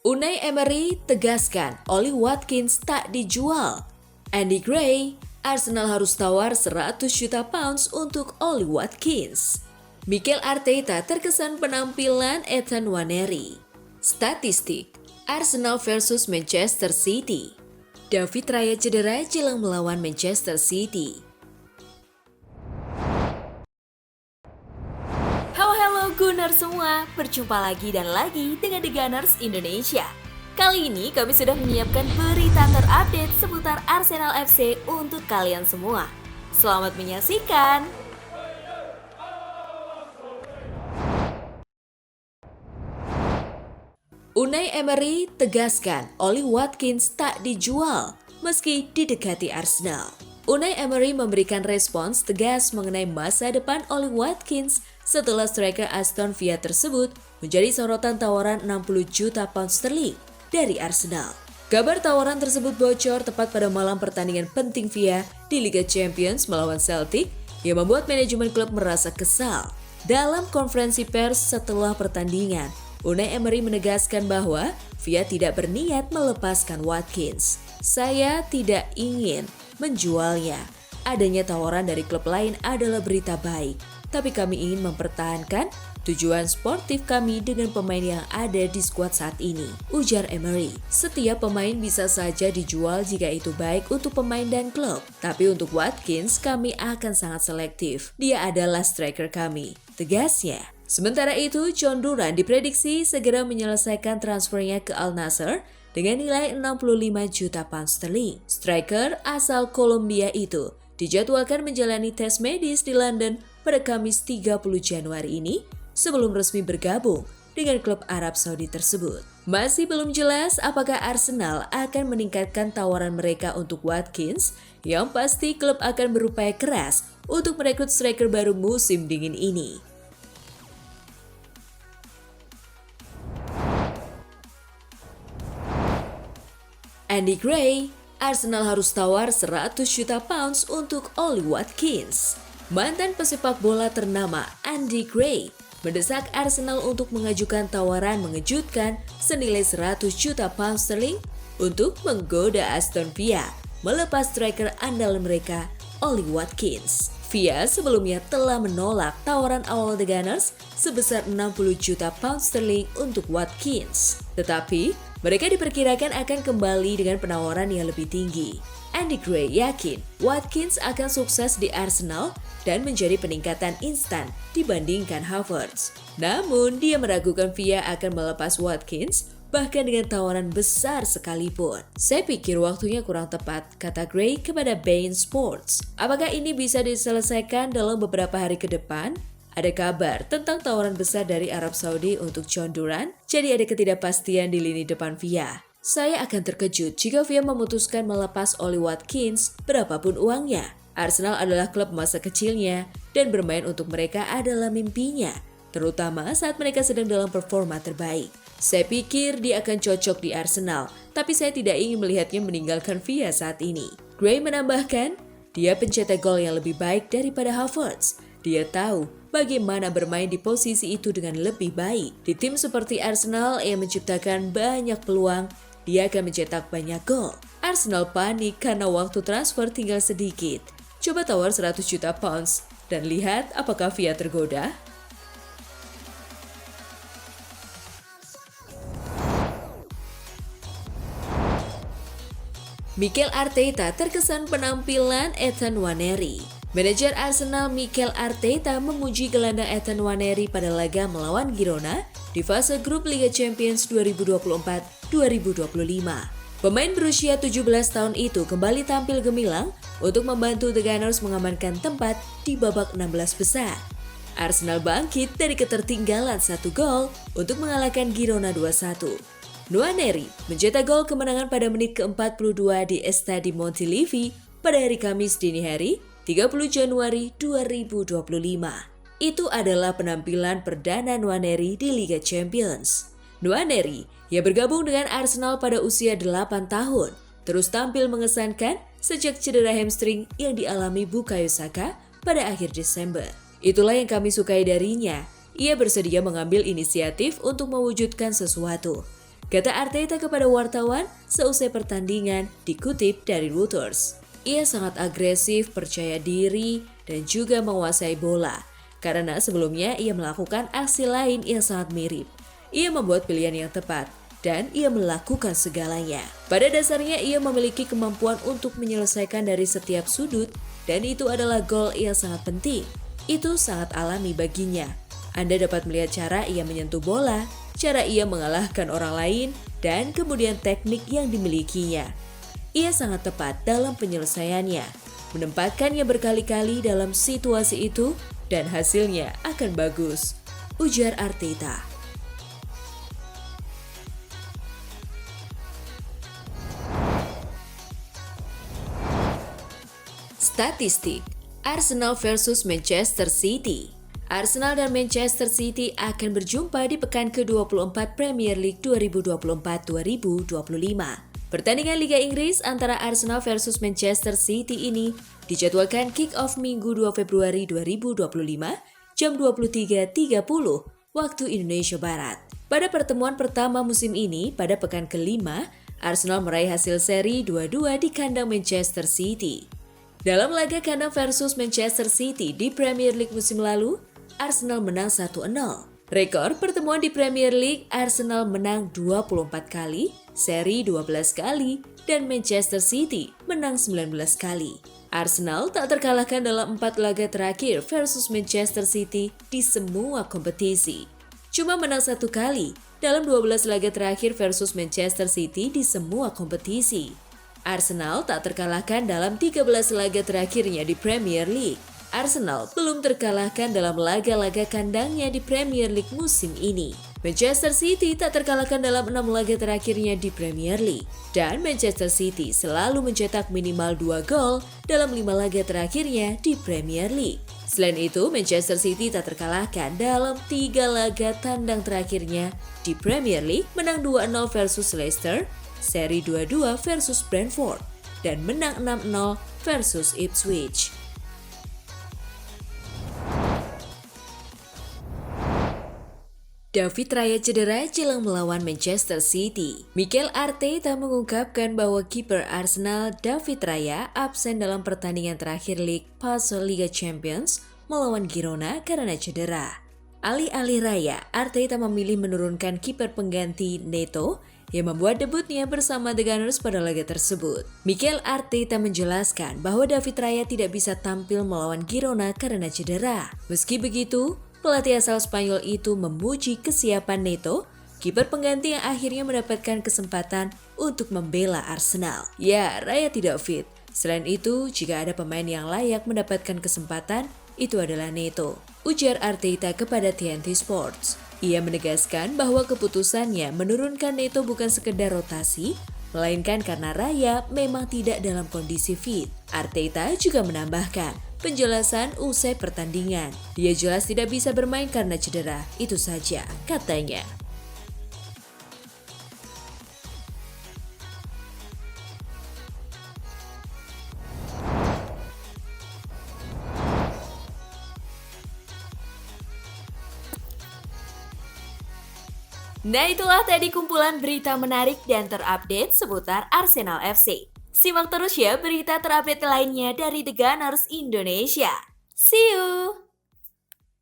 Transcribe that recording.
Unai Emery tegaskan Oli Watkins tak dijual. Andy Gray, Arsenal harus tawar 100 juta pounds untuk Oli Watkins. Mikel Arteta terkesan penampilan Ethan Nwaneri. Statistik, Arsenal versus Manchester City. David Raya cedera jelang melawan Manchester City. Halo Gunners semua, berjumpa lagi dan lagi dengan The Gunners Indonesia. Kali ini kami sudah menyiapkan berita terupdate seputar Arsenal FC untuk kalian semua. Selamat menyaksikan! Unai Emery tegaskan Oli Watkins tak dijual meski didekati Arsenal. Unai Emery memberikan respons tegas mengenai masa depan Oli Watkins setelah striker Aston Villa tersebut menjadi sorotan tawaran 60 juta pound sterling dari Arsenal. Kabar tawaran tersebut bocor tepat pada malam pertandingan penting Villa di Liga Champions melawan Celtic yang membuat manajemen klub merasa kesal. Dalam konferensi pers setelah pertandingan, Unai Emery menegaskan bahwa Villa tidak berniat melepaskan Watkins. Saya tidak ingin menjualnya. Adanya tawaran dari klub lain adalah berita baik, tapi kami ingin mempertahankan tujuan sportif kami dengan pemain yang ada di skuad saat ini, ujar Emery. Setiap pemain bisa saja dijual jika itu baik untuk pemain dan klub, tapi untuk Watkins kami akan sangat selektif. Dia adalah striker kami, tegasnya. Sementara itu, John Duran diprediksi segera menyelesaikan transfernya ke Al Nassr dengan nilai 65 juta pound sterling. Striker asal Kolombia itu dijadwalkan menjalani tes medis di London pada Kamis 30 Januari ini sebelum resmi bergabung dengan klub Arab Saudi tersebut. Masih belum jelas apakah Arsenal akan meningkatkan tawaran mereka untuk Watkins. Yang pasti klub akan berupaya keras untuk merekrut striker baru musim dingin ini. Andy Gray, Arsenal harus tawar 100 juta pounds untuk Oli Watkins. Mantan pesepak bola ternama Andy Gray mendesak Arsenal untuk mengajukan tawaran mengejutkan senilai 100 juta pound sterling untuk menggoda Aston Villa melepas striker andalan mereka Oli Watkins. Villa sebelumnya telah menolak tawaran awal The Gunners sebesar 60 juta pound sterling untuk Watkins. Tetapi mereka diperkirakan akan kembali dengan penawaran yang lebih tinggi. Andy Gray yakin Watkins akan sukses di Arsenal dan menjadi peningkatan instan dibandingkan Havertz. Namun, dia meragukan Villa akan melepas Watkins bahkan dengan tawaran besar sekalipun. Saya pikir waktunya kurang tepat, kata Gray kepada beIN Sports. Apakah ini bisa diselesaikan dalam beberapa hari ke depan? Ada kabar tentang tawaran besar dari Arab Saudi untuk John Duran, jadi ada ketidakpastian di lini depan Villa. Saya akan terkejut jika Villa memutuskan melepas Oli Watkins berapapun uangnya. Arsenal adalah klub masa kecilnya dan bermain untuk mereka adalah mimpinya, terutama saat mereka sedang dalam performa terbaik. Saya pikir dia akan cocok di Arsenal, tapi saya tidak ingin melihatnya meninggalkan Villa saat ini. Gray menambahkan, dia pencetak gol yang lebih baik daripada Havertz. Dia tahu bagaimana bermain di posisi itu dengan lebih baik. Di tim seperti Arsenal yang menciptakan banyak peluang, dia akan mencetak banyak gol. Arsenal panik karena waktu transfer tinggal sedikit. Coba tawar 100 juta pounds dan lihat apakah Villa tergoda. Mikel Arteta terkesan penampilan Ethan Nwaneri. Manajer Arsenal Mikel Arteta memuji gelandang Ethan Nwaneri pada laga melawan Girona di fase grup Liga Champions 2024-2025. Pemain berusia 17 tahun itu kembali tampil gemilang untuk membantu The Gunners mengamankan tempat di babak 16 besar. Arsenal bangkit dari ketertinggalan 1 gol untuk mengalahkan Girona 2-1. Nwaneri mencetak gol kemenangan pada menit ke-42 di Stade Montilivi pada hari Kamis dini hari, 30 Januari 2025. Itu adalah penampilan perdana Nwaneri di Liga Champions. Nwaneri yang bergabung dengan Arsenal pada usia 8 tahun, terus tampil mengesankan sejak cedera hamstring yang dialami Bukayo Saka pada akhir Desember. Itulah yang kami sukai darinya. Ia bersedia mengambil inisiatif untuk mewujudkan sesuatu. kata Arteta kepada wartawan seusai pertandingan dikutip dari Reuters. Ia sangat agresif, percaya diri, dan juga menguasai bola. Karena sebelumnya ia melakukan aksi lain yang sangat mirip. Ia membuat pilihan yang tepat, dan ia melakukan segalanya. Pada dasarnya ia memiliki kemampuan untuk menyelesaikan dari setiap sudut, dan itu adalah gol yang sangat penting. Itu sangat alami baginya. Anda dapat melihat cara ia menyentuh bola, cara ia mengalahkan orang lain, dan kemudian teknik yang dimilikinya. Ia sangat tepat dalam penyelesaiannya, menempatkannya berkali-kali dalam situasi itu, dan hasilnya akan bagus, ujar Arteta. Statistik Arsenal versus Manchester City. Arsenal dan Manchester City akan berjumpa di pekan ke-24 Premier League 2024-2025. Pertandingan Liga Inggris antara Arsenal versus Manchester City ini dijadwalkan kick-off Minggu 2 Februari 2025 jam 23.30 waktu Indonesia Barat. Pada pertemuan pertama musim ini, pada pekan kelima, Arsenal meraih hasil seri 2-2 di kandang Manchester City. Dalam laga kandang versus Manchester City di Premier League musim lalu, Arsenal menang 1-0. Rekor pertemuan di Premier League, Arsenal menang 24 kali, seri 12 kali, dan Manchester City menang 19 kali. Arsenal tak terkalahkan dalam 4 laga terakhir versus Manchester City di semua kompetisi. Cuma menang 1 kali dalam 12 laga terakhir versus Manchester City di semua kompetisi. Arsenal tak terkalahkan dalam 13 laga terakhirnya di Premier League. Arsenal belum terkalahkan dalam laga-laga kandangnya di Premier League musim ini. Manchester City tak terkalahkan dalam 6 laga terakhirnya di Premier League. Dan Manchester City selalu mencetak minimal 2 gol dalam 5 laga terakhirnya di Premier League. Selain itu, Manchester City tak terkalahkan dalam 3 laga tandang terakhirnya di Premier League, menang 2-0 versus Leicester, seri 2-2 versus Brentford, dan menang 6-0 versus Ipswich. David Raya cedera jelang melawan Manchester City. Mikel Arteta mengungkapkan bahwa kiper Arsenal David Raya absen dalam pertandingan terakhir League Pass Liga Champions melawan Girona karena cedera. Alih-alih Raya, Arteta memilih menurunkan kiper pengganti Neto yang membuat debutnya bersama The Gunners pada laga tersebut. Mikel Arteta menjelaskan bahwa David Raya tidak bisa tampil melawan Girona karena cedera. Meski begitu, pelatih asal Spanyol itu memuji kesiapan Neto, kiper pengganti yang akhirnya mendapatkan kesempatan untuk membela Arsenal. Ya, Raya tidak fit. Selain itu, jika ada pemain yang layak mendapatkan kesempatan, itu adalah Neto, ujar Arteta kepada TNT Sports. Ia menegaskan bahwa keputusannya menurunkan Neto bukan sekedar rotasi, melainkan karena Raya memang tidak dalam kondisi fit. Arteta juga menambahkan penjelasan usai pertandingan. Dia jelas tidak bisa bermain karena cedera, itu saja, katanya. Nah, itulah tadi kumpulan berita menarik dan terupdate seputar Arsenal FC. Simak terus ya berita terupdate lainnya dari The Gunners Indonesia. See you!